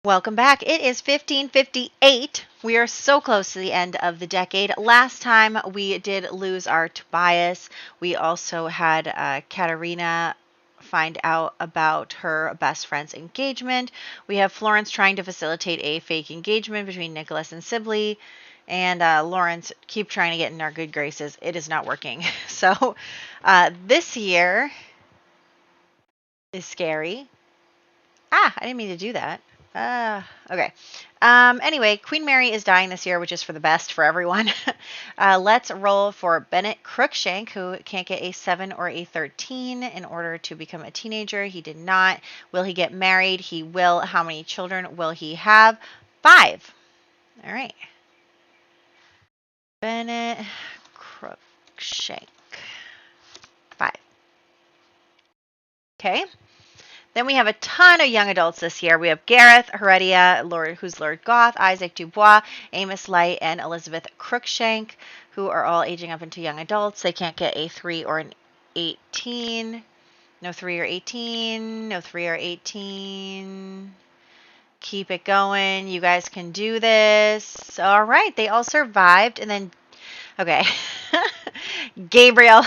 Welcome back. It is 1558. We are so close to the end of the decade. Last time we did lose our Tobias. We also had Katerina find out about her best friend's engagement. We have Florence trying to facilitate a fake engagement between Nicholas and Sibley. And Lawrence keep trying to get in our good graces. It is not working. So this year is scary. I didn't mean to do that. Okay. Anyway, Queen Mary is dying this year, which is for the best for everyone. Let's roll for Bennett Crookshank, who can't get a 7 or a 13 in order to become a teenager. He did not. Will he get married? He will. How many children will he have? 5. All right. Bennett Crookshank. 5. Okay. Then we have a ton of young adults this year. We have Gareth Heredia, who's Lord Goth, Isaac Dubois, Amos Light, and Elizabeth Crookshank, who are all aging up into young adults. They can't get a 3 or an 18. No 3 or 18. No 3 or 18. Keep it going. You guys can do this. All right. They all survived. And then, okay. Gabriel,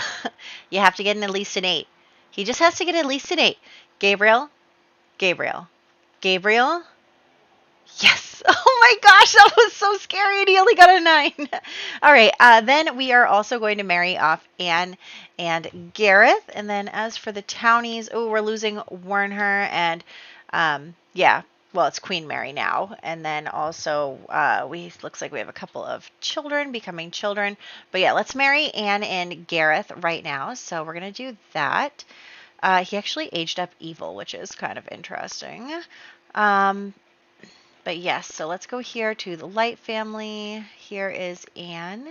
you have to get at least an 8. He just has to get at least an 8. Gabriel, Gabriel. Gabriel? Yes. Oh my gosh, that was so scary, and he only got a 9. All right, then we are also going to marry off Anne and Gareth. And then as for the townies, we're losing Warner and, yeah, well, it's Queen Mary now. And then also, looks like we have a couple of children becoming children. But yeah, let's marry Anne and Gareth right now. So we're going to do that. He actually aged up evil, which is kind of interesting. But yes, so let's go here to the Light family. Here is Anne.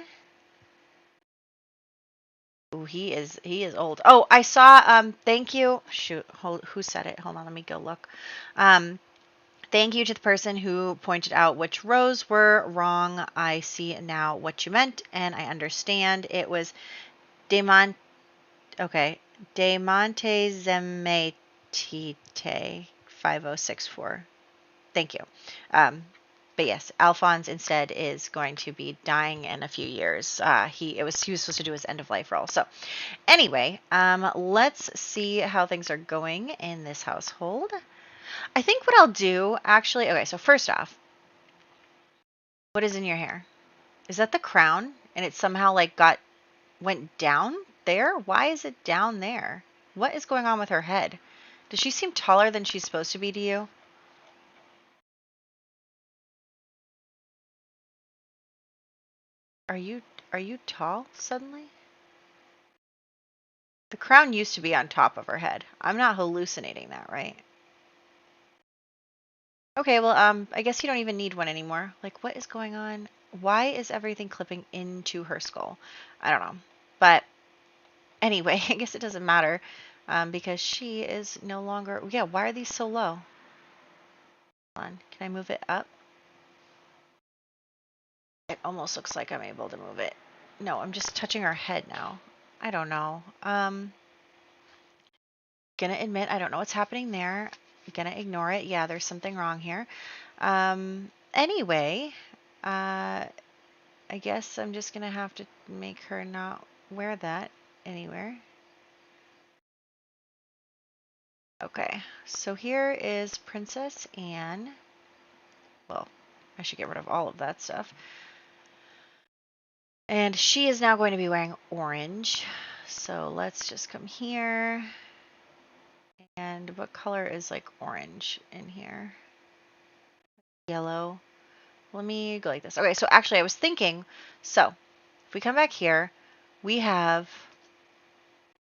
Ooh, he is old. Oh, I saw, thank you. Shoot, who said it? Hold on, let me go look. Thank you to the person who pointed out which rows were wrong. I see now what you meant, and I understand. It was Demont. Okay, De Montezemate 5064. Thank you. But yes, Alphonse instead is going to be dying in a few years. He was supposed to do his end of life role. So anyway, let's see how things are going in this household. I think what I'll do actually, okay, so first off, what is in your hair? Is that the crown? And it somehow like went down there? Why is it down there? What is going on with her head? Does she seem taller than she's supposed to be to you? Are you tall suddenly? The crown used to be on top of her head. I'm not hallucinating that, right? Okay, well, I guess you don't even need one anymore. Like, what is going on? Why is everything clipping into her skull? I don't know. But anyway, I guess it doesn't matter because she is no longer... Yeah, why are these so low? Hold on. Can I move it up? It almost looks like I'm able to move it. No, I'm just touching her head now. I don't know. Gonna admit I don't know what's happening there. Gonna ignore it. Yeah, there's something wrong here. Anyway, I guess I'm just gonna have to make her not wear that anywhere. Okay, so here is Princess Anne. Well, I should get rid of all of that stuff. And she is now going to be wearing orange. So let's just come here. And what color is like orange in here? Yellow. Let me go like this. Okay, so actually I was thinking, so if we come back here, we have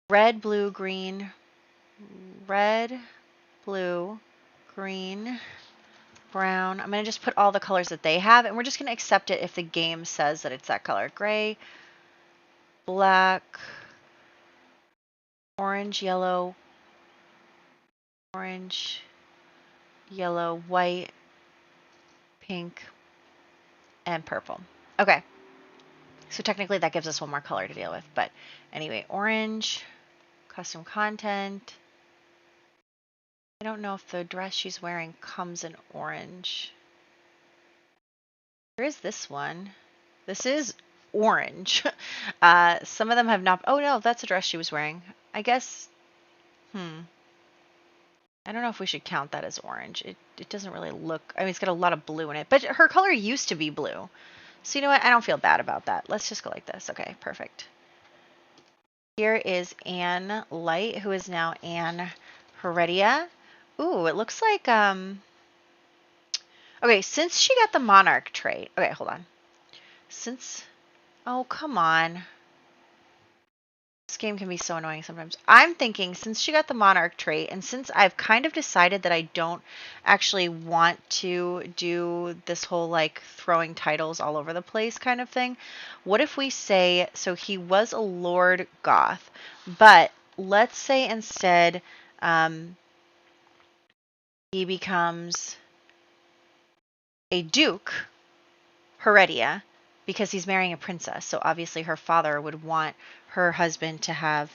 red, blue, green, red, blue, green, brown. I'm going to just put all the colors that they have, and we're just going to accept it if the game says that it's that color. Gray, black, orange, yellow, white, pink, and purple. Okay. So technically that gives us one more color to deal with. But anyway, orange, custom content. I don't know if the dress she's wearing comes in orange. There is this one. This is orange. Some of them have not. Oh no, that's a dress she was wearing. I guess. I don't know if we should count that as orange. It doesn't really look. I mean, it's got a lot of blue in it, but her color used to be blue. So you know what? I don't feel bad about that. Let's just go like this. Okay, perfect. Here is Anne Light, who is now Anne Heredia. Ooh, it looks like okay, since she got the monarch trait. Okay, hold on. Oh, come on. This game can be so annoying sometimes. I'm thinking since she got the monarch trait, and since I've kind of decided that I don't actually want to do this whole like throwing titles all over the place kind of thing, what if we say, so he was a Lord Goth, but let's say instead he becomes a Duke Heredia because he's marrying a princess. So obviously her father would want her husband to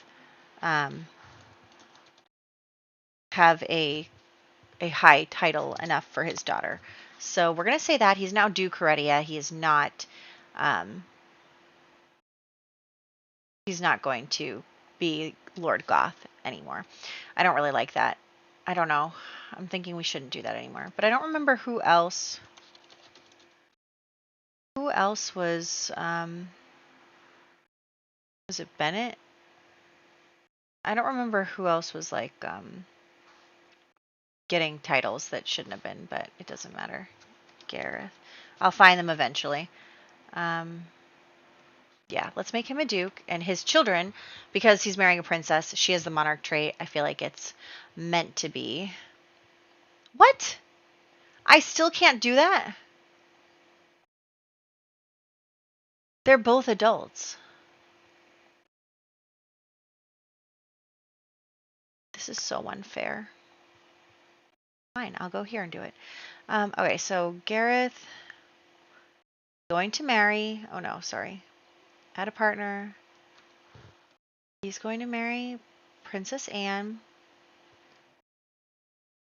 um, have a high title enough for his daughter. So we're going to say that he's now Duke Heredia. Um, he's not going to be Lord Goth anymore. I don't really like that. I don't know. I'm thinking we shouldn't do that anymore. But I don't remember who else. Who else was it Bennett? I don't remember who else was like getting titles that shouldn't have been, but it doesn't matter. Gareth. I'll find them eventually. Yeah, let's make him a duke. And his children, because he's marrying a princess, she has the monarch trait. I feel like it's meant to be. What? I still can't do that? They're both adults. This is so unfair. Fine, I'll go here and do it. Okay, so Gareth going to marry. Oh no, sorry. Add a partner. He's going to marry Princess Anne.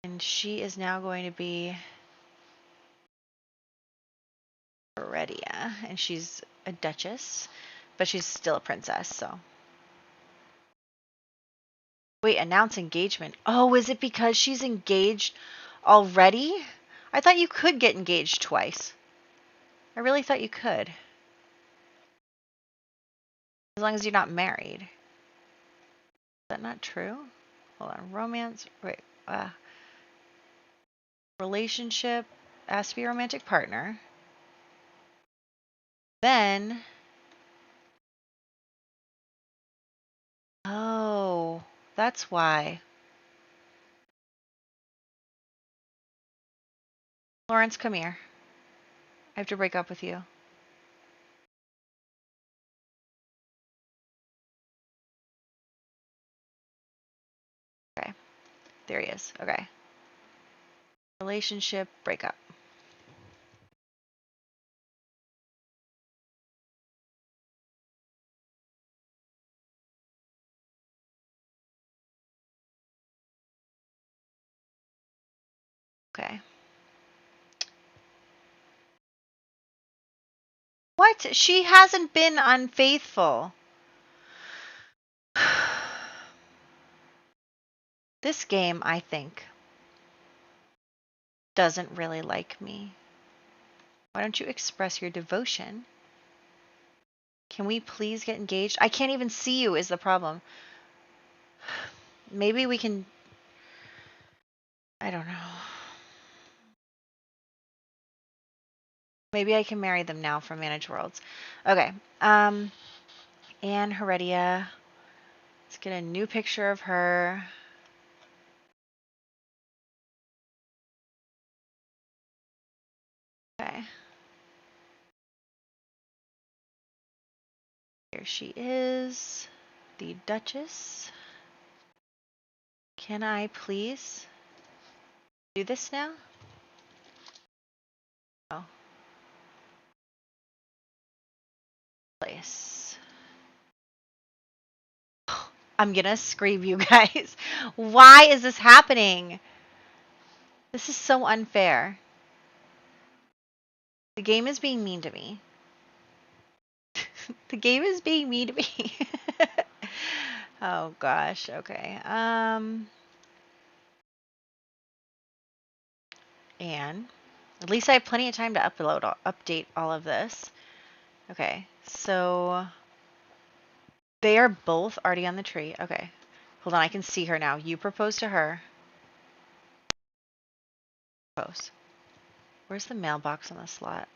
And she is now going to be Heredia. And she's a duchess, but she's still a princess, so. Wait, announce engagement. Oh, is it because she's engaged already? I thought you could get engaged twice. I really thought you could. As long as you're not married. Is that not true? Hold on. Romance. Wait. Relationship. Has to be a romantic partner. Then. Oh, that's why. Lawrence, come here. I have to break up with you. Okay. There he is. Okay. Relationship breakup. Okay. What? She hasn't been unfaithful. This game, I think, doesn't really like me. Why don't you express your devotion? Can we please get engaged? I can't even see you is the problem. Maybe we can... I don't know. Maybe I can marry them now from Manage Worlds. Okay. Anne Heredia. Let's get a new picture of her. Okay. Here she is. The Duchess. Can I please do this now? Oh. Place. I'm gonna scream, you guys. Why is this happening? This is so unfair. The game is being mean to me. The game is being mean to me. Oh gosh. Okay. And at least I have plenty of time to update all of this. Okay. So they are both already on the tree. Okay. Hold on, I can see her now. You propose to her. Propose. Where's the mailbox on the slot?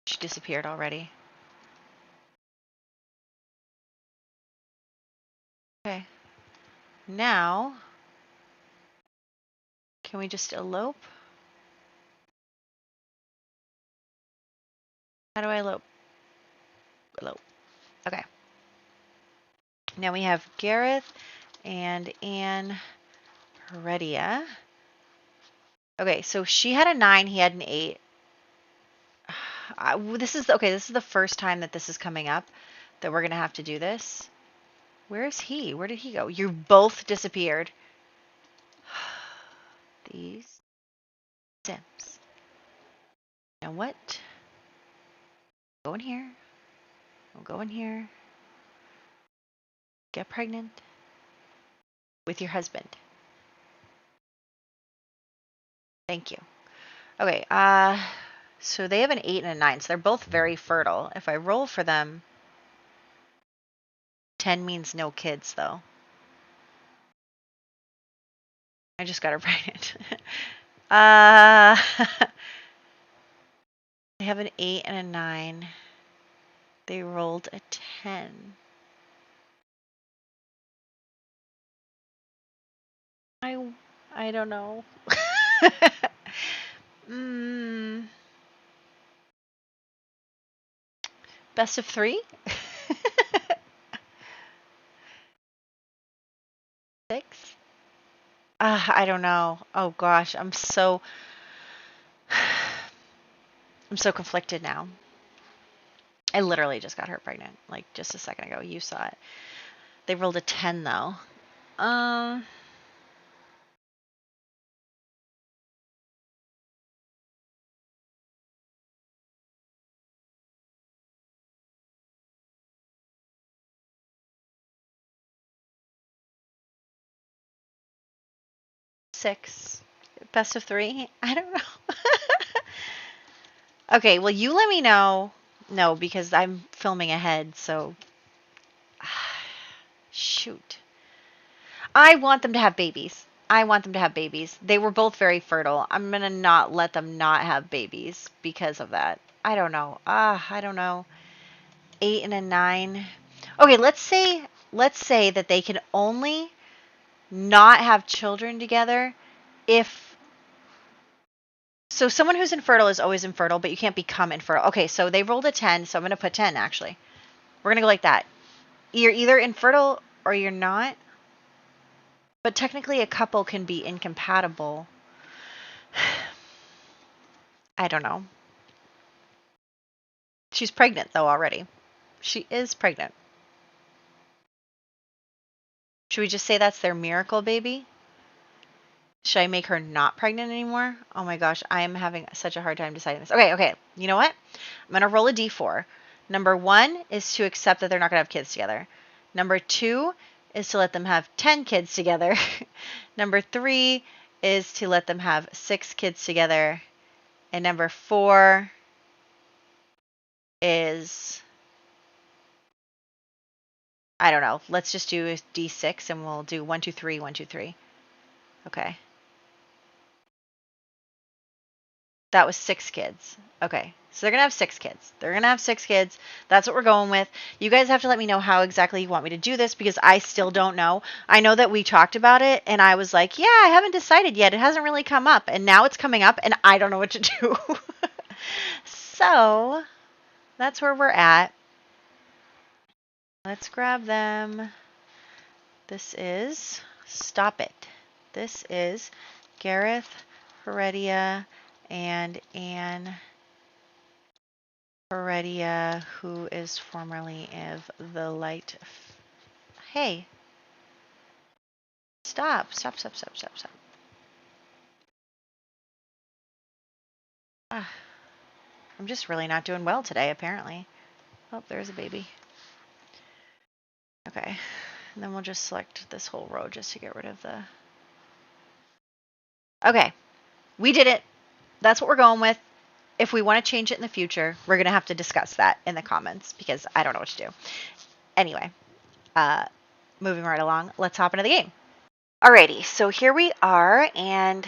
She disappeared already. Okay. Now, can we just elope? How do I elope? Elope. Okay. Now we have Gareth and Anne Heredia. Okay, so she had a 9, he had an 8. This is the first time that this is coming up that we're gonna have to do this. Where is he? Where did he go? You both disappeared. These Sims. Now what? Go in here. We'll go in here. Get pregnant with your husband. Thank you. Okay, so they have an 8 and a 9, so they're both very fertile. If I roll for them, 10 means no kids, though. I just got her pregnant. uh, they have an 8 and a 9. They rolled a 10. I don't know. Best of 3? 6? I don't know. Oh gosh, I'm so conflicted now. I literally just got her pregnant, like just a second ago. You saw it. They rolled a 10 though. 6. Best of 3? I don't know. Okay, well you let me know. No, because I'm filming ahead, so shoot. I want them to have babies. I want them to have babies. They were both very fertile. I'm gonna not let them not have babies because of that. I don't know. I don't know. 8 and a 9. Okay, let's say that they can only not have children together if so someone who's infertile is always infertile, but you can't become infertile. Okay, so they rolled a 10, so I'm going to put 10 actually. We're going to go like that. You're either infertile or you're not. But technically a couple can be incompatible. I don't know. She's pregnant though already. She is pregnant. Should we just say that's their miracle baby? Should I make her not pregnant anymore? Oh my gosh, I am having such a hard time deciding this. Okay. You know what? I'm going to roll a d4. Number 1 is to accept that they're not going to have kids together. Number 2 is to let them have 10 kids together. Number 3 is to let them have 6 kids together. And number 4 is, I don't know. Let's just do a d6 and we'll do 1, 2, 3, 1, 2, 3. Okay. That was 6 kids. Okay. So they're going to have 6 kids. They're going to have 6 kids. That's what we're going with. You guys have to let me know how exactly you want me to do this because I still don't know. I know that we talked about it and I was like, yeah, I haven't decided yet. It hasn't really come up. And now it's coming up and I don't know what to do. So that's where we're at. Let's grab them. This is, stop it. This is Gareth, Heredia, and Anne Heredia, who is formerly of the Light. Hey, Stop. Ah, I'm just really not doing well today, apparently. Oh, there's a baby. Okay. And then we'll just select this whole row just to get rid of the... Okay. We did it. That's what we're going with. If we want to change it in the future, we're going to have to discuss that in the comments because I don't know what to do. Anyway, moving right along, let's hop into the game. Alrighty, so here we are, and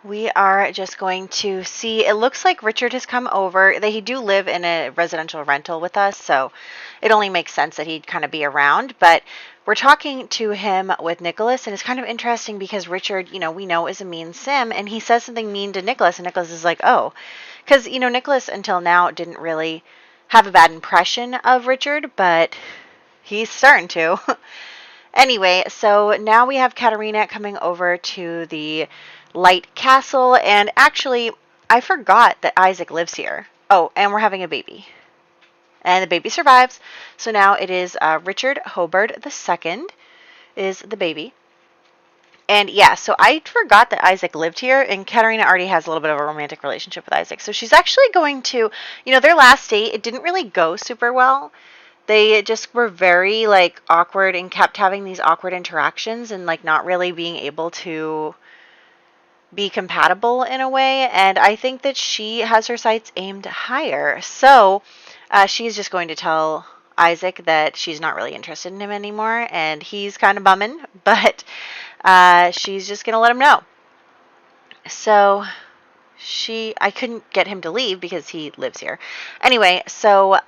we are just going to see. It looks like Richard has come over. They do live in a residential rental with us, so it only makes sense that he'd kind of be around. But we're talking to him with Nicholas, and it's kind of interesting because Richard, we know is a mean sim, and he says something mean to Nicholas, and Nicholas is like, oh. Because, Nicholas until now didn't really have a bad impression of Richard, but he's starting to. Anyway, so now we have Katerina coming over to the Light Castle, and actually, I forgot that Isaac lives here. Oh, and we're having a baby. And the baby survives, so now it is Richard Hobart II is the baby. And yeah, so I forgot that Isaac lived here, and Katerina already has a little bit of a romantic relationship with Isaac. So she's actually going to, their last date, it didn't really go super well. They just were very, awkward and kept having these awkward interactions and, not really being able to be compatible in a way. And I think that she has her sights aimed higher. So she's just going to tell Isaac that she's not really interested in him anymore, and he's kind of bumming, but she's just going to let him know. So I couldn't get him to leave because he lives here. Anyway, so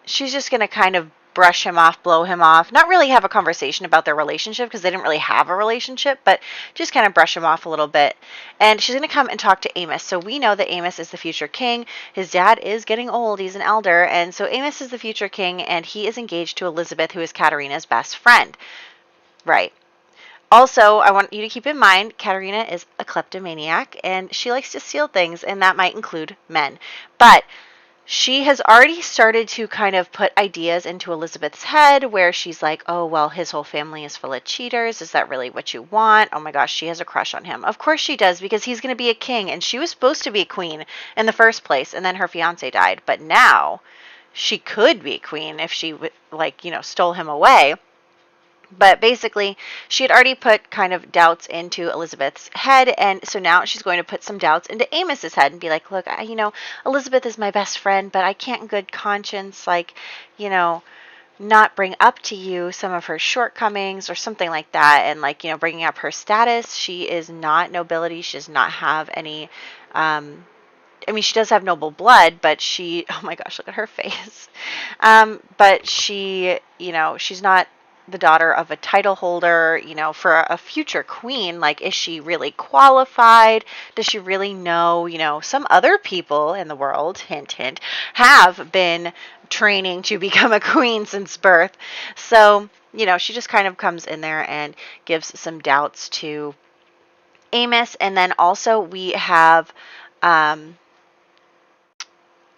she's just going to kind of brush him off, blow him off, not really have a conversation about their relationship because they didn't really have a relationship, but just kind of brush him off a little bit. And she's going to come and talk to Amos. So we know that Amos is the future king. His dad is getting old. He's an elder. And so Amos is the future king, and he is engaged to Elizabeth, who is Katerina's best friend. Right. Also, I want you to keep in mind, Katerina is a kleptomaniac, and she likes to steal things, and that might include men. But she has already started to kind of put ideas into Elizabeth's head where she's like, oh, well, his whole family is full of cheaters. Is that really what you want? Oh my gosh, she has a crush on him. Of course she does, because he's going to be a king, and she was supposed to be a queen in the first place, and then her fiance died. But now she could be queen if she, stole him away. But basically, she had already put kind of doubts into Elizabeth's head, and so now she's going to put some doubts into Amos's head and be like, look, Elizabeth is my best friend, but I can't in good conscience, not bring up to you some of her shortcomings or something like that, and, bringing up her status. She is not nobility. She does not have any, she does have noble blood, but oh my gosh, look at her face. But she, she's not the daughter of a title holder, for a future queen. Is she really qualified? Does she really know, some other people in the world, hint, hint, have been training to become a queen since birth. So, she just kind of comes in there and gives some doubts to Amos. And then also we have,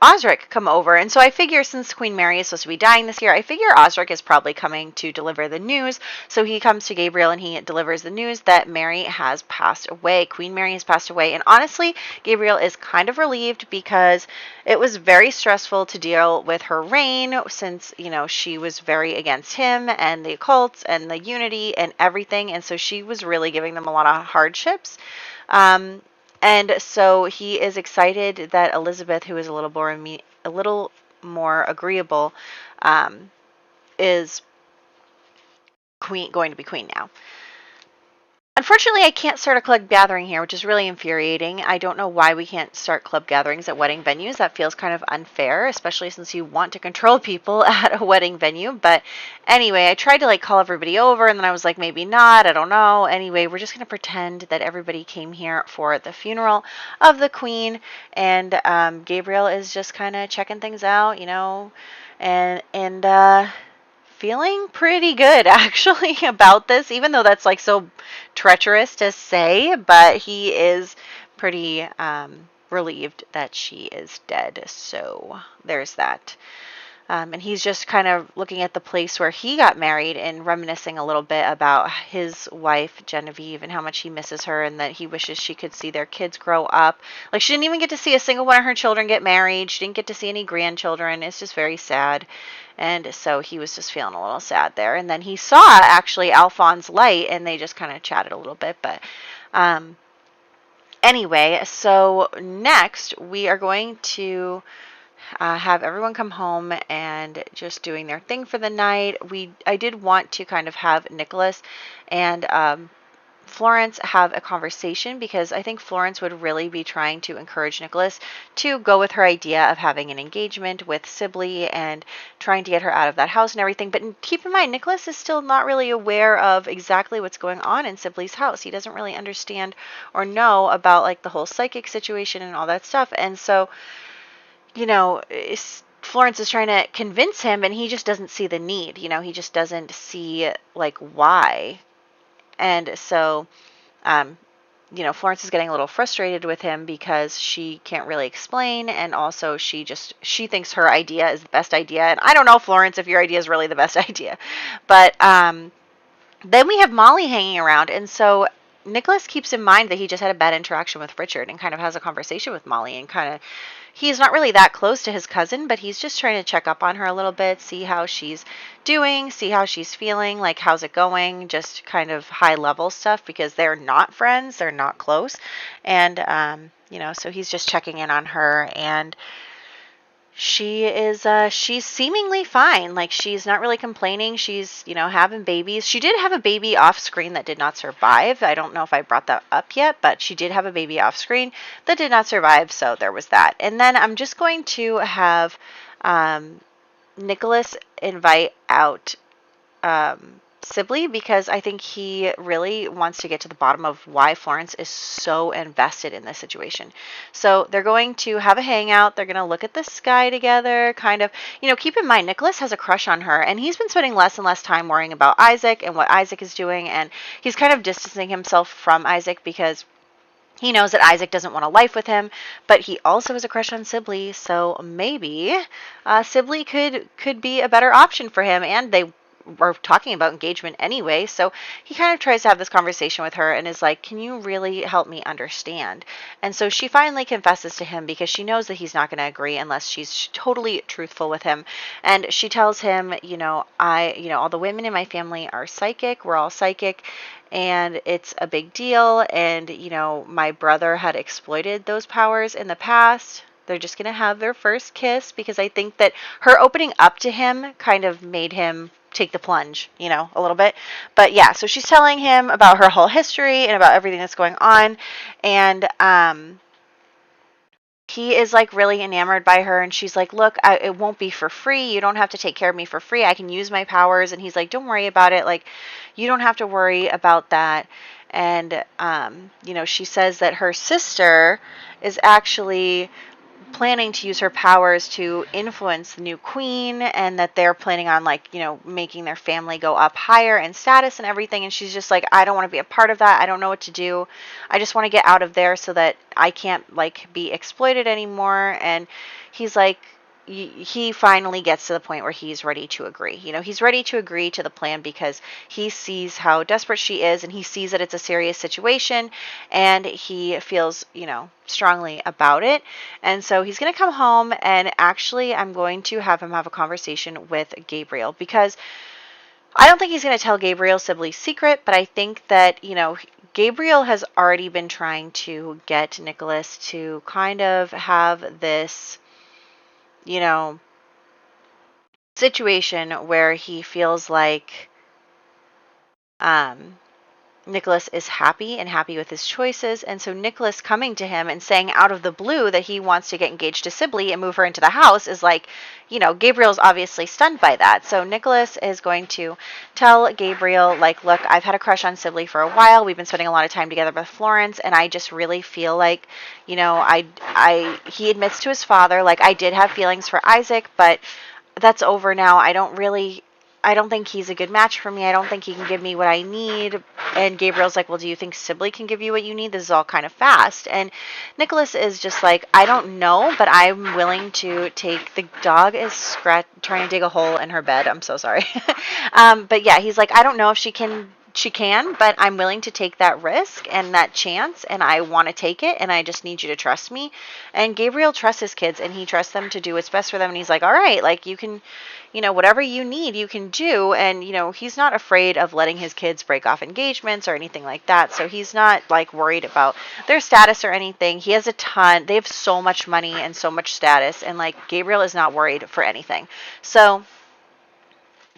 Osric come over, and so I figure since Queen Mary is supposed to be dying this year, I figure Osric is probably coming to deliver the news. So he comes to Gabriel and he delivers the news that Mary has passed away. Queen Mary has passed away, and honestly, Gabriel is kind of relieved because it was very stressful to deal with her reign since, she was very against him and the occults and the unity and everything, and so she was really giving them a lot of hardships. And so he is excited that Elizabeth, who is a little more agreeable, is going to be queen now. Unfortunately, I can't start a club gathering here, which is really infuriating. I don't know why we can't start club gatherings at wedding venues. That feels kind of unfair, especially since you want to control people at a wedding venue. But anyway, I tried to call everybody over, and then I was like, maybe not. I don't know. Anyway, we're just going to pretend that everybody came here for the funeral of the queen, and Gabriel is just kind of checking things out, and feeling pretty good actually about this, even though that's so treacherous to say, but he is pretty relieved that she is dead. So there's that. And he's just kind of looking at the place where he got married and reminiscing a little bit about his wife, Genevieve, and how much he misses her and that he wishes she could see their kids grow up. Like, she didn't even get to see a single one of her children get married. She didn't get to see any grandchildren. It's just very sad. And so he was just feeling a little sad there. And then he saw actually Alphonse Light, and they just kind of chatted a little bit. But anyway, so next we are going to have everyone come home and just doing their thing for the night. I did want to kind of have Nicholas and Florence have a conversation, because I think Florence would really be trying to encourage Nicholas to go with her idea of having an engagement with Sibley and trying to get her out of that house and everything. But keep in mind, Nicholas is still not really aware of exactly what's going on in Sibley's house. He doesn't really understand or know about like the whole psychic situation and all that stuff. And so, Florence is trying to convince him, and he just doesn't see the need. He just doesn't see like why. And so, Florence is getting a little frustrated with him because she can't really explain, and also she thinks her idea is the best idea. And I don't know, Florence, if your idea is really the best idea. But then we have Molly hanging around, and so Nicholas keeps in mind that he just had a bad interaction with Richard and kind of has a conversation with Molly, and kind of, he's not really that close to his cousin, but he's just trying to check up on her a little bit, see how she's doing, see how she's feeling, like how's it going, just kind of high level stuff, because they're not friends, they're not close. And, so he's just checking in on her, and she's seemingly fine. Like, she's not really complaining. She's, having babies. She did have a baby off screen that did not survive. I don't know if I brought that up yet, but she did have a baby off screen that did not survive. So there was that. And then I'm just going to have Nicholas invite out Sibley, because I think he really wants to get to the bottom of why Florence is so invested in this situation. So they're going to have a hangout. They're going to look at the sky together, kind of, keep in mind, Nicholas has a crush on her, and he's been spending less and less time worrying about Isaac and what Isaac is doing, and he's kind of distancing himself from Isaac because he knows that Isaac doesn't want a life with him, but he also has a crush on Sibley, so maybe Sibley could be a better option for him, and they were talking about engagement anyway, so he kind of tries to have this conversation with her and is like, can you really help me understand? And so she finally confesses to him, because she knows that he's not going to agree unless she's totally truthful with him. And she tells him, all the women in my family are psychic, we're all psychic, and it's a big deal, and my brother had exploited those powers in the past. They're just going to have their first kiss, because I think that her opening up to him kind of made him take the plunge, a little bit. But yeah, so she's telling him about her whole history and about everything that's going on, and he is like really enamored by her, and she's like, look, it won't be for free. You don't have to take care of me for free. I can use my powers. And he's like, don't worry about it. Like, you don't have to worry about that. And, she says that her sister is actually planning to use her powers to influence the new queen, and that they're planning on making their family go up higher in status and everything. And she's just like, I don't want to be a part of that. I don't know what to do. I just want to get out of there so that I can't be exploited anymore. And he's like, he finally gets to the point where he's ready to agree. He's ready to agree to the plan, because he sees how desperate she is, and he sees that it's a serious situation, and he feels, strongly about it. And so he's going to come home, and actually I'm going to have him have a conversation with Gabriel, because I don't think he's going to tell Gabriel Sibley's secret, but I think that, Gabriel has already been trying to get Nicholas to kind of have this, situation where he feels like Nicholas is happy with his choices. And so Nicholas coming to him and saying out of the blue that he wants to get engaged to Sibley and move her into the house is like, Gabriel's obviously stunned by that. So Nicholas is going to tell Gabriel, like, look, I've had a crush on Sibley for a while. We've been spending a lot of time together with Florence, and I just really feel like, he admits to his father, like, I did have feelings for Isaac, but that's over now. I don't think he's a good match for me. I don't think he can give me what I need. And Gabriel's like, well, do you think Sibley can give you what you need? This is all kind of fast. And Nicholas is just like, I don't know, but I'm willing to take, the dog is trying to dig a hole in her bed. I'm so sorry. But yeah, he's like, I don't know if she can, but I'm willing to take that risk and that chance, and I want to take it, and I just need you to trust me. And Gabriel trusts his kids, and he trusts them to do what's best for them, and he's like, all right, like, you can, whatever you need, you can do. And, he's not afraid of letting his kids break off engagements or anything like that, so he's not, like, worried about their status or anything. He has they have so much money and so much status, and, like, Gabriel is not worried for anything. So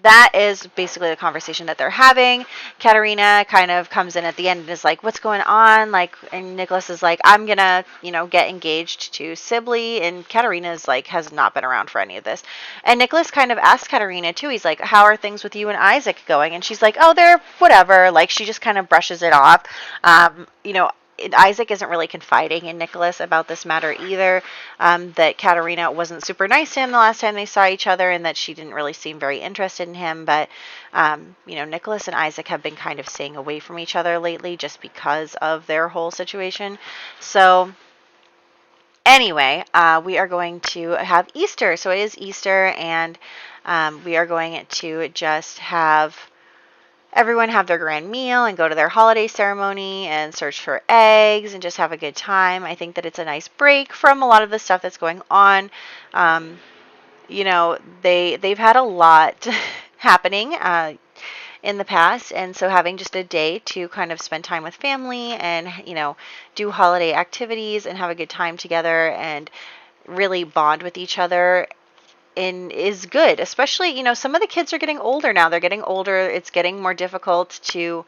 that is basically the conversation that they're having. Katerina kind of comes in at the end and is like, what's going on? Like, and Nicholas is like, I'm gonna, get engaged to Sibley. And Katerina is like, has not been around for any of this. And Nicholas kind of asks Katerina too. He's like, how are things with you and Isaac going? And she's like, oh, they're whatever. Like, she just kind of brushes it off. Isaac isn't really confiding in Nicholas about this matter either, that Katerina wasn't super nice to him the last time they saw each other, and that she didn't really seem very interested in him. But, Nicholas and Isaac have been kind of staying away from each other lately just because of their whole situation. So anyway, we are going to have Easter. So it is Easter, and we are going to just have everyone have their grand meal and go to their holiday ceremony and search for eggs and just have a good time. I think that it's a nice break from a lot of the stuff that's going on. They've had a lot happening in the past, and so having just a day to kind of spend time with family and, do holiday activities and have a good time together and really bond with each other is good. Especially, some of the kids are getting older now. They're getting older. It's getting more difficult to,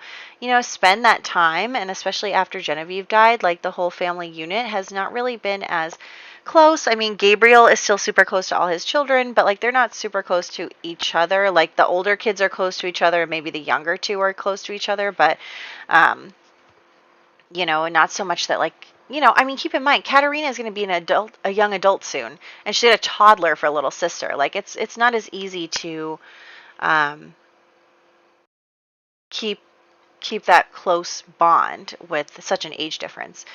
spend that time. And especially after Genevieve died, like, the whole family unit has not really been as close. I mean, Gabriel is still super close to all his children, but, like, they're not super close to each other. Like, the older kids are close to each other, maybe the younger two are close to each other, but not so much that, like, I mean, keep in mind, Katerina is going to be a young adult soon, and she had a toddler for a little sister. Like, it's not as easy to keep that close bond with such an age difference.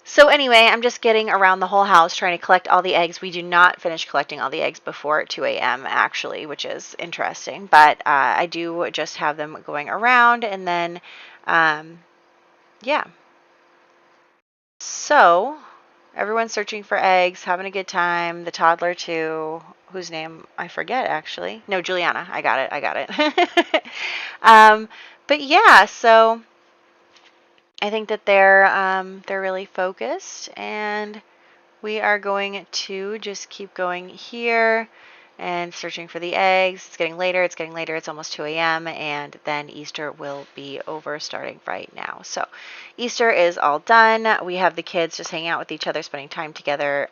So anyway, I'm just getting around the whole house trying to collect all the eggs. We do not finish collecting all the eggs before 2 a.m. actually, which is interesting. But I do just have them going around, and then, yeah. So everyone's searching for eggs, having a good time. The toddler too, whose name I forget actually. No, Juliana. I got it. But yeah, so I think that they're really focused, and we are going to just keep going here and searching for the eggs. It's getting later. It's almost 2 a.m. and then Easter will be over starting right now. So Easter is all done. We have the kids just hanging out with each other, spending time together,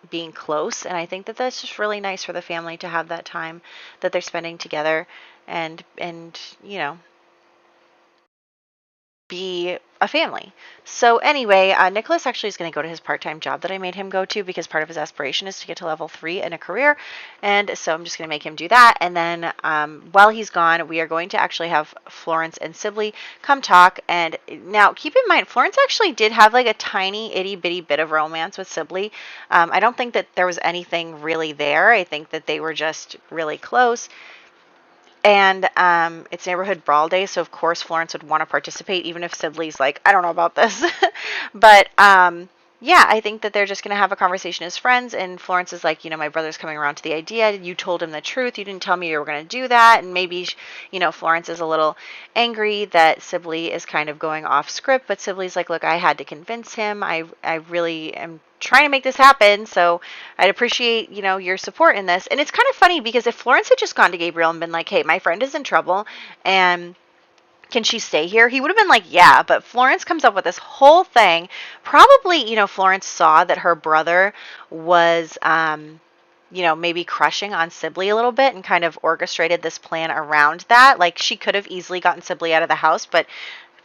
being close. And I think that that's just really nice for the family to have that time that they're spending together and be a family. So anyway, Nicholas actually is going to go to his part-time job that I made him go to, because part of his aspiration is to get to level 3 in a career. And so I'm just going to make him do that. And then while he's gone, we are going to actually have Florence and Sibley come talk. And now keep in mind, Florence actually did have like a tiny itty bitty bit of romance with Sibley. I don't think that there was anything really there. I think that they were just really close. And it's Neighborhood Brawl Day, so of course Florence would want to participate, even if Sibley's like, I don't know about this. But yeah, I think that they're just going to have a conversation as friends. And Florence is like, my brother's coming around to the idea. You told him the truth. You didn't tell me you were going to do that. And maybe, Florence is a little angry that Sibley is kind of going off script. But Sibley's like, look, I had to convince him. I really am trying to make this happen, so I'd appreciate, your support in this. And it's kind of funny, because if Florence had just gone to Gabriel and been like, hey, my friend is in trouble, and can she stay here? He would have been like, yeah. But Florence comes up with this whole thing. Probably, Florence saw that her brother was, maybe crushing on Sibley a little bit, and kind of orchestrated this plan around that. Like, she could have easily gotten Sibley out of the house, but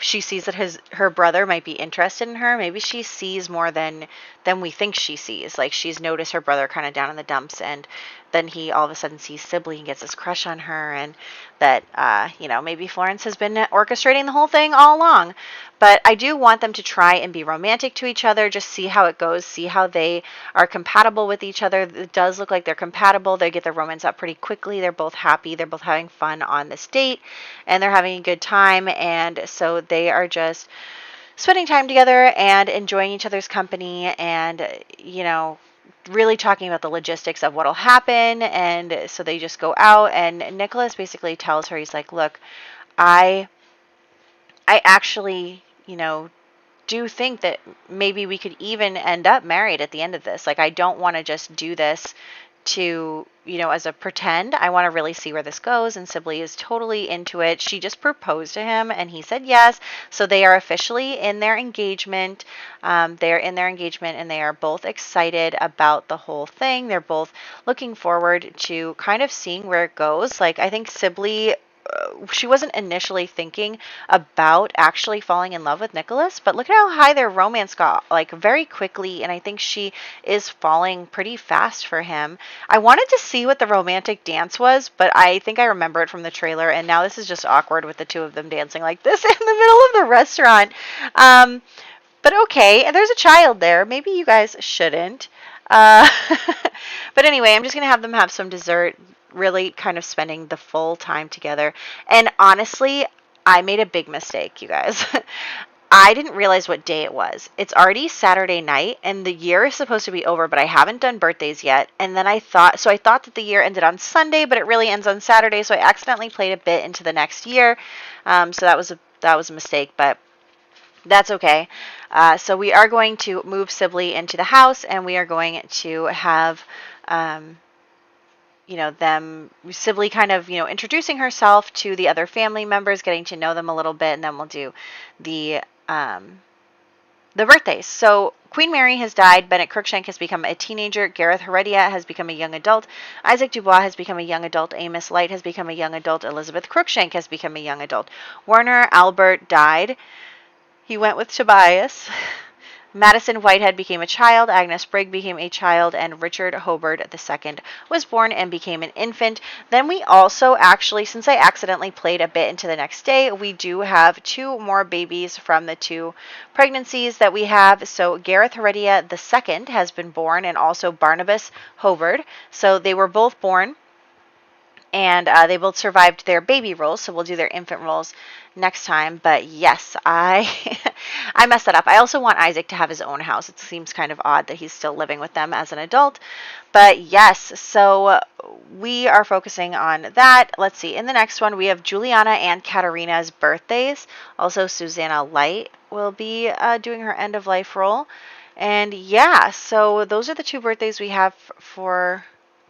she sees that her brother might be interested in her. Maybe she sees more than we think she sees. Like, she's noticed her brother kind of down in the dumps, and then he all of a sudden sees Sibley and gets this crush on her, and that, maybe Florence has been orchestrating the whole thing all along. But I do want them to try and be romantic to each other, just see how it goes, see how they are compatible with each other. It does look like they're compatible. They get their romance up pretty quickly. They're both happy. They're both having fun on this date, and they're having a good time. And so they are just spending time together and enjoying each other's company, and, really talking about the logistics of what'll happen. And so they just go out, and Nicholas basically tells her, he's like, look, I actually, do think that maybe we could even end up married at the end of this. Like, I don't want to just do this to, as a pretend. I want to really see where this goes. And Sibley is totally into it. She just proposed to him and he said yes. So they are officially in their engagement. They're in their engagement and they are both excited about the whole thing. They're both looking forward to kind of seeing where it goes. Like, I think Sibley, she wasn't initially thinking about actually falling in love with Nicholas, but look at how high their romance got, like, very quickly, and I think she is falling pretty fast for him. I wanted to see what the romantic dance was, but I think I remember it from the trailer, and now this is just awkward with the two of them dancing like this in the middle of the restaurant. But okay, and there's a child there. Maybe you guys shouldn't. Uh, but anyway, I'm just going to have them have some dessert, really kind of spending the full time together. And honestly, I made a big mistake, you guys. I didn't realize what day it was. It's already Saturday night and the year is supposed to be over, but I haven't done birthdays yet. And then I thought that the year ended on Sunday, but it really ends on Saturday. So I accidentally played a bit into the next year. So that was a mistake, but that's okay. So we are going to move Sibley into the house, and we are going to have, them, Sibley kind of, introducing herself to the other family members, getting to know them a little bit, and then we'll do the birthdays. So Queen Mary has died. Bennett Cruikshank has become a teenager. Gareth Heredia has become a young adult. Isaac Dubois has become a young adult. Amos Light has become a young adult. Elizabeth Cruikshank has become a young adult. Warner Albert died. He went with Tobias. Madison Whitehead became a child, Agnes Brigg became a child, and Richard Hobart II was born and became an infant. Then we also actually, since I accidentally played a bit into the next day, we do have two more babies from the two pregnancies that we have. So Gareth Heredia II has been born, and also Barnabas Hobart. So they were both born, and they both survived their baby roles, so we'll do their infant roles next time. But yes, I I messed that up. I also want Isaac to have his own house. It seems kind of odd that he's still living with them as an adult. But yes, so we are focusing on that. Let's see. In the next one, we have Juliana and Katarina's birthdays. Also, Susanna Light will be doing her end of life role. And yeah, so those are the two birthdays we have for...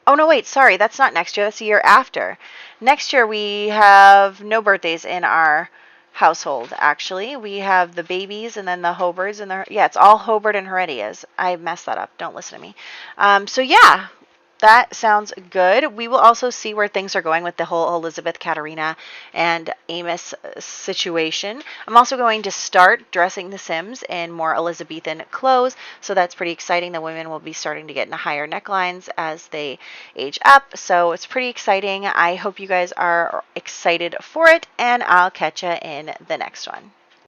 Oh, no, wait, sorry, that's not next year, that's the year after. Next year we have no birthdays in our household, actually. We have the babies and then the Hobarts and it's all Hobart and Heredias. I messed that up, don't listen to me. So yeah, that sounds good. We will also see where things are going with the whole Elizabeth, Katarina, and Amos situation. I'm also going to start dressing the Sims in more Elizabethan clothes, so that's pretty exciting. The women will be starting to get into higher necklines as they age up, so it's pretty exciting. I hope you guys are excited for it, and I'll catch you in the next one.